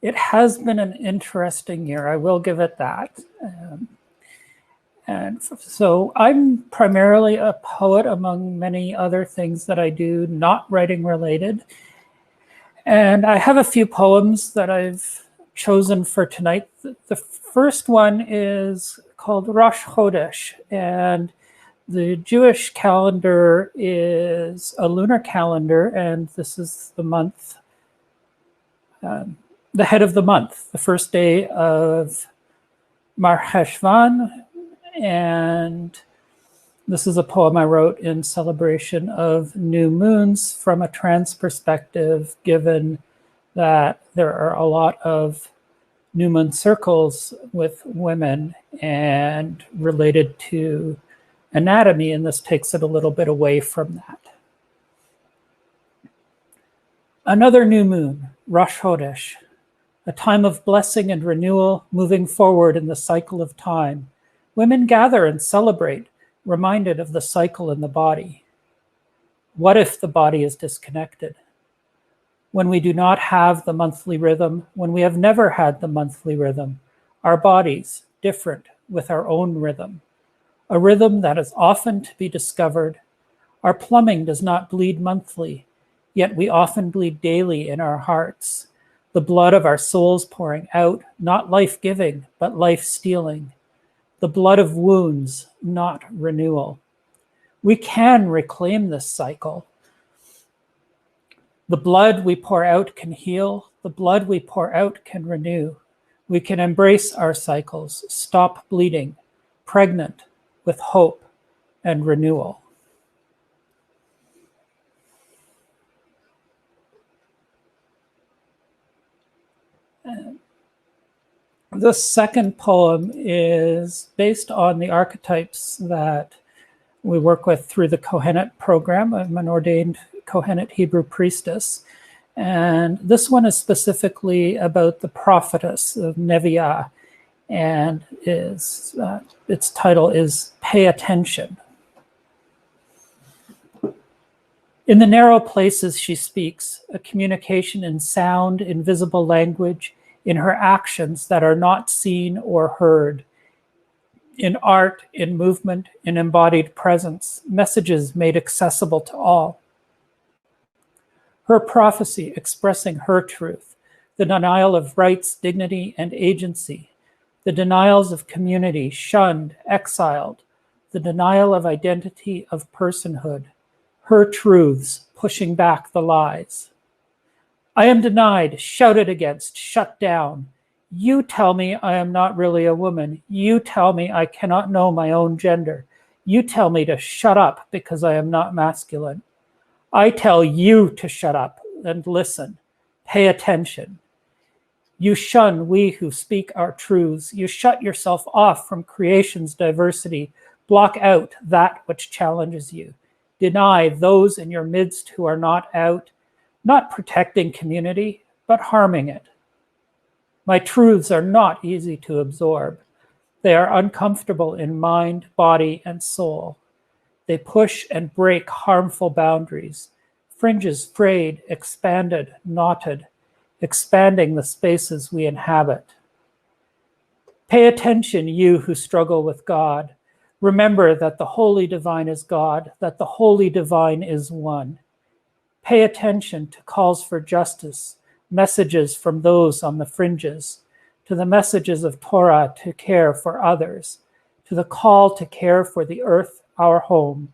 It has been an interesting year, I will give it that. And so I'm primarily a poet among many other things that I do, not writing related. And I have a few poems that I've chosen for tonight. The first one is called Rosh Chodesh, and the Jewish calendar is a lunar calendar, and this is the month, the head of the month, the first day of Mar Cheshvan, and this is a poem I wrote in celebration of new moons from a trans perspective, given that there are a lot of new moon circles with women and related to anatomy, and this takes it a little bit away from that. Another new moon, Rosh Chodesh, a time of blessing and renewal, moving forward in the cycle of time. Women gather and celebrate, reminded of the cycle in the body. What if the body is disconnected? When we do not have the monthly rhythm, when we have never had the monthly rhythm, our bodies different with our own rhythm, a rhythm that is often to be discovered. Our plumbing does not bleed monthly, yet we often bleed daily in our hearts, the blood of our souls pouring out, not life-giving, but life-stealing, the blood of wounds, not renewal. We can reclaim this cycle. The blood we pour out can heal. The blood we pour out can renew. We can embrace our cycles, stop bleeding, pregnant with hope and renewal. The second poem is based on the archetypes that we work with through the Kohenet program. I'm an ordained Kohenet Hebrew priestess. And this one is specifically about the prophetess of Neviah, and its title is Pay Attention. In the narrow places she speaks, a communication in sound, invisible language, in her actions that are not seen or heard, in art, in movement, in embodied presence, messages made accessible to all. Her prophecy expressing her truth, the denial of rights, dignity, and agency, the denials of community, shunned, exiled, the denial of identity, of personhood, her truths pushing back the lies. I am denied, shouted against, shut down. You tell me I am not really a woman. You tell me I cannot know my own gender. You tell me to shut up because I am not masculine. I tell you to shut up and listen. Pay attention. You shun we who speak our truths. You shut yourself off from creation's diversity. Block out that which challenges you. Deny those in your midst who are not out, not protecting community, but harming it. My truths are not easy to absorb. They are uncomfortable in mind, body, and soul. They push and break harmful boundaries, fringes frayed, expanded, knotted, expanding the spaces we inhabit. Pay attention, you who struggle with God. Remember that the holy divine is God, that the holy divine is one. Pay attention to calls for justice, messages from those on the fringes, to the messages of Torah to care for others, to the call to care for the earth, our home.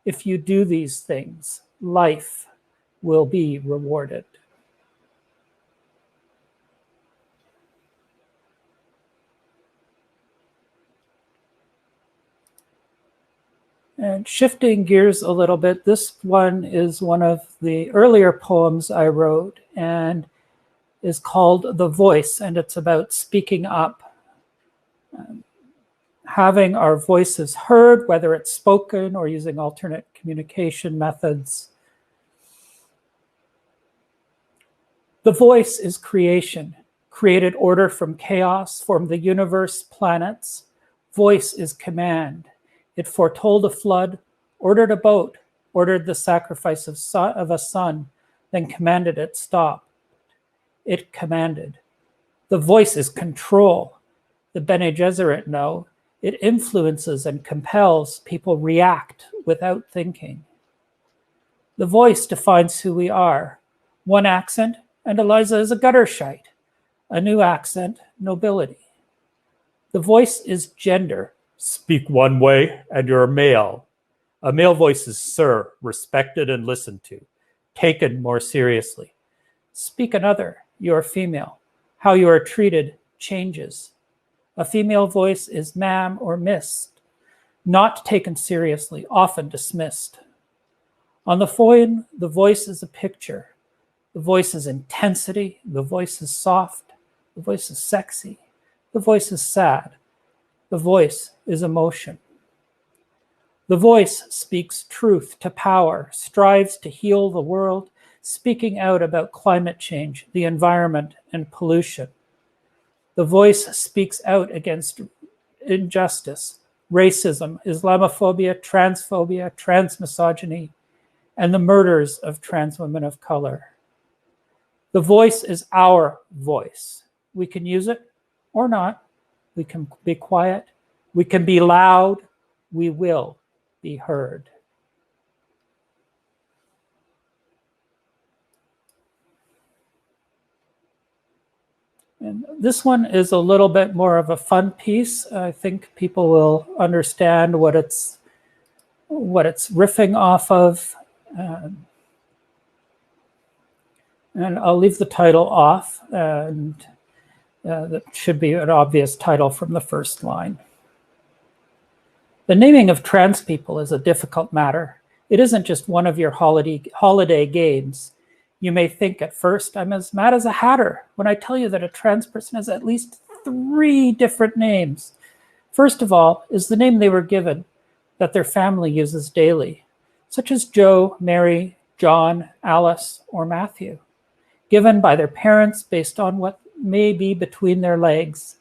If you do these things, life will be rewarded. And shifting gears a little bit, this one is one of the earlier poems I wrote and is called The Voice, and it's about speaking up. Having our voices heard, whether it's spoken or using alternate communication methods. The voice is creation, created order from chaos, formed the universe, planets. Voice is command. It foretold a flood, ordered a boat, ordered the sacrifice of a son, then commanded it stop. It commanded. The voice is control. The Bene Gesserit know it influences and compels people react without thinking. The voice defines who we are. One accent, and Eliza is a gutter shite. A new accent, nobility. The voice is gender. Speak one way, and you're a male. A male voice is sir, respected and listened to, taken more seriously. Speak another, you're female. How you are treated changes. A female voice is ma'am or miss, not taken seriously, often dismissed. On the phone, the voice is a picture. The voice is intensity. The voice is soft. The voice is sexy. The voice is sad. The voice is emotion. The voice speaks truth to power, strives to heal the world, speaking out about climate change, the environment, and pollution. The voice speaks out against injustice, racism, Islamophobia, transphobia, transmisogyny, and the murders of trans women of color. The voice is our voice. We can use it or not. We can be quiet. We can be loud. We will be heard. And this one is a little bit more of a fun piece. I think people will understand what it's riffing off of. And I'll leave the title off, and that should be an obvious title from the first line. The naming of trans people is a difficult matter. It isn't just one of your holiday games. You may think at first, I'm as mad as a hatter when I tell you that a trans person has at least 3 different names. First of all is the name they were given that their family uses daily, such as Joe, Mary, John, Alice, or Matthew, given by their parents based on what may be between their legs.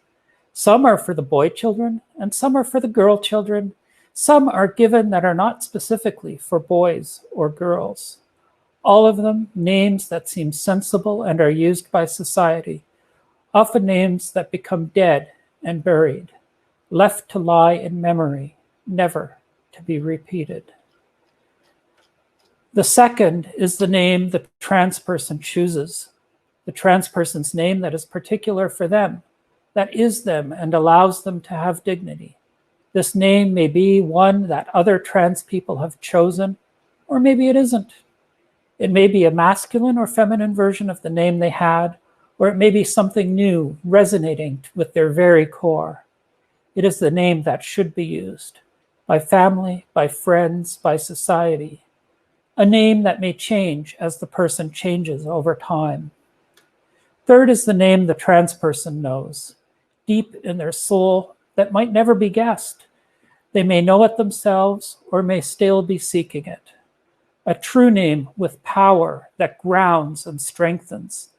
Some are for the boy children, and some are for the girl children. Some are given that are not specifically for boys or girls. All of them names that seem sensible and are used by society, often names that become dead and buried, left to lie in memory, never to be repeated. The second is the name the trans person chooses, the trans person's name that is particular for them, that is them and allows them to have dignity. This name may be one that other trans people have chosen, or maybe it isn't. It may be a masculine or feminine version of the name they had, or it may be something new, resonating with their very core. It is the name that should be used by family, by friends, by society. A name that may change as the person changes over time. Third is the name the trans person knows, deep in their soul, that might never be guessed. They may know it themselves or may still be seeking it. A true name with power that grounds and strengthens,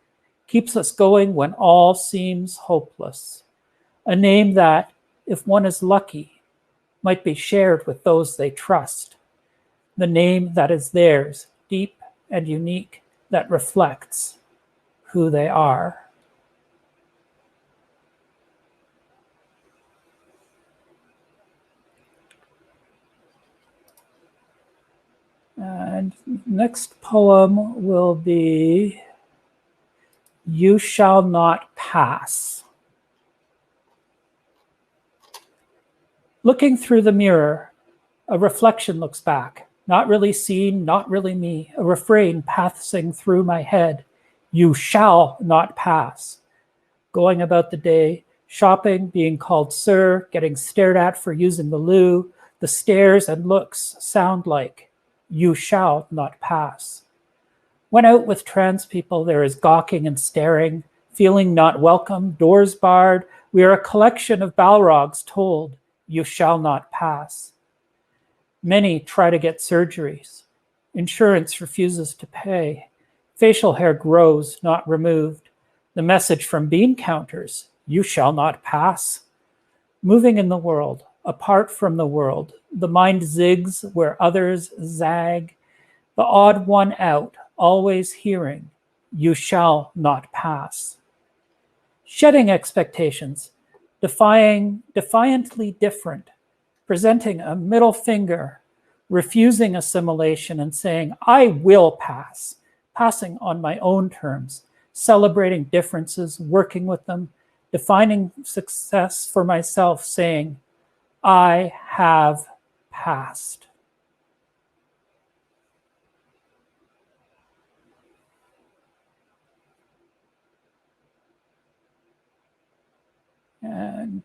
keeps us going when all seems hopeless. A name that, if one is lucky, might be shared with those they trust. The name that is theirs, deep and unique, that reflects who they are. And next poem will be You Shall Not Pass. Looking through the mirror, a reflection looks back. Not really seen, not really me. A refrain passing through my head. You shall not pass. Going about the day, shopping, being called sir, getting stared at for using the loo. The stares and looks sound like you shall not pass. When out with trans people, there is gawking and staring, feeling not welcome, doors barred. We are a collection of Balrogs told, you shall not pass. Many try to get surgeries. Insurance refuses to pay. Facial hair grows, not removed. The message from bean counters, you shall not pass. Moving in the world, apart from the world, the mind zigs where others zag. The odd one out, always hearing, you shall not pass. Shedding expectations, defiantly different, presenting a middle finger, refusing assimilation and saying, I will pass, passing on my own terms, celebrating differences, working with them, defining success for myself, saying, I have passed. And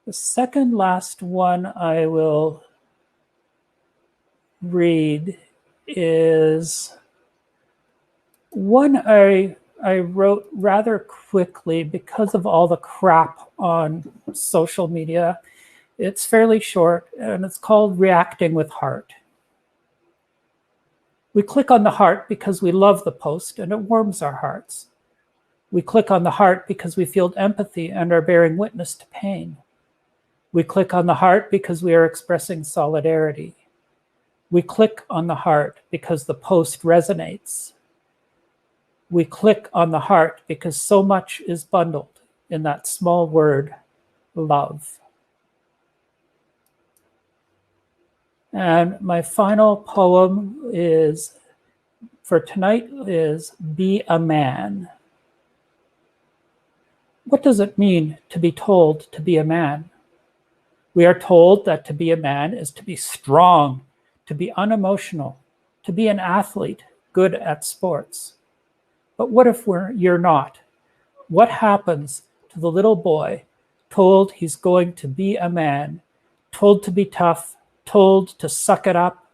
the second last one I will read is one I wrote rather quickly because of all the crap on social media. It's fairly short and it's called Reacting with Heart. We click on the heart because we love the post and it warms our hearts. We click on the heart because we feel empathy and are bearing witness to pain. We click on the heart because we are expressing solidarity. We click on the heart because the post resonates. We click on the heart because so much is bundled in that small word, love. And my final poem is, for tonight, is Be a Man. What does it mean to be told to be a man? We are told that to be a man is to be strong, to be unemotional, to be an athlete, good at sports. But what if you're not? What happens to the little boy told he's going to be a man, told to be tough, told to suck it up?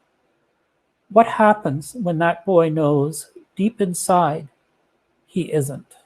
What happens when that boy knows deep inside he isn't?